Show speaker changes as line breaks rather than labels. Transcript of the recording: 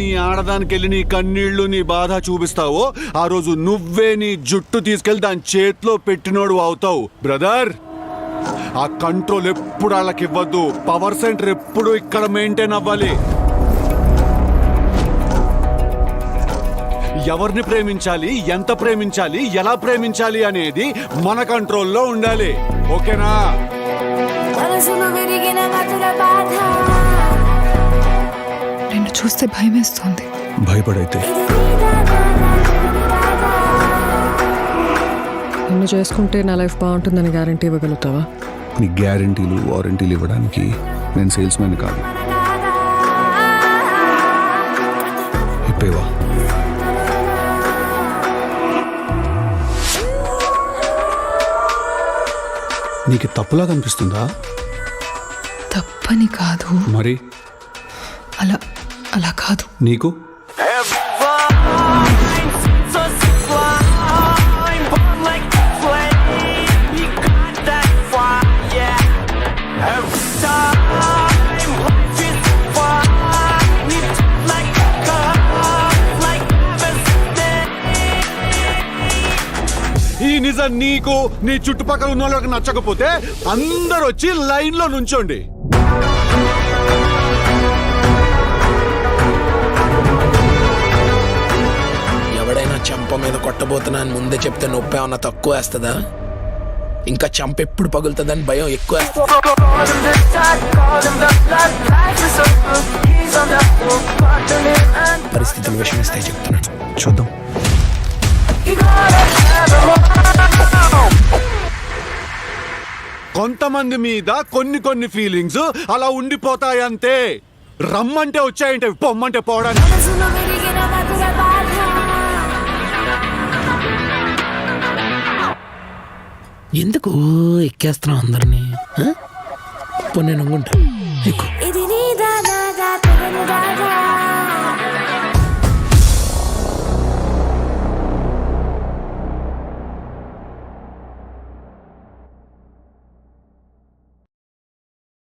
నీ ఆడదానికి వెళ్ళి నీ కన్నీళ్లు నీ బాధ చూపిస్తావో ఆ రోజు నువ్వే నీ జుట్టు తీసుకెళ్లి దాని చేతిలో పెట్టినోడు అవుతావు బ్రదర్. ఆ కంట్రోల్ ఎప్పుడు వాళ్ళకి ఇవ్వద్దు. పవర్ సెంటర్ ఎప్పుడు ఇక్కడ మెయింటైన్ అవ్వాలి. ఎవరిని ప్రేమించాలి, ఎంత ప్రేమించాలి, ఎలా ప్రేమించాలి అనేది మన కంట్రోల్లో ఉండాలి. ఓకేనా?
నిన్ను చూస్తే భయం వేస్తుంది.
భయపడైతే
నిన్ను చేసుకుంటే నా లైఫ్ బాగుంటుందని గ్యారంటీ ఇవ్వగలుగుతావా?
నీ గ్యారంటీలు వారంటీలు ఇవ్వడానికి నేను సేల్స్ మ్యాన్ కాదు. ఇప్పేవా? నీకు తప్పులా కనిపిస్తుందా?
తప్పని కాదు.
మరి
అలా అలా కాదు.
నీకు ఈ నిజం నీకు నీ చుట్టుపక్కల ఉన్న వాళ్ళకి నచ్చకపోతే అందరూ వచ్చి లైన్ లో నుంచోండి.
ఎవడైనా చంప మీద కొట్టబోతున్నా అని ముందే చెప్తే నొప్పి ఏమన్నా తక్కువ వేస్తుందా? ఇంకా చంప ఎప్పుడు పగులుతుందని భయం ఎక్కువ. పరిస్థితులు విషమిస్తాయి చెప్తున్నాను.
చూద్దాం. కొంతమంది మీద కొన్ని ఫీలింగ్స్ అలా ఉండిపోతాయంతే. రమ్మంటే వచ్చాయంటే, పొమ్మంటే పోవడానికి.
ఎందుకు ఎక్కేస్తున్నావు అందరినీ? నేను ఎక్కువ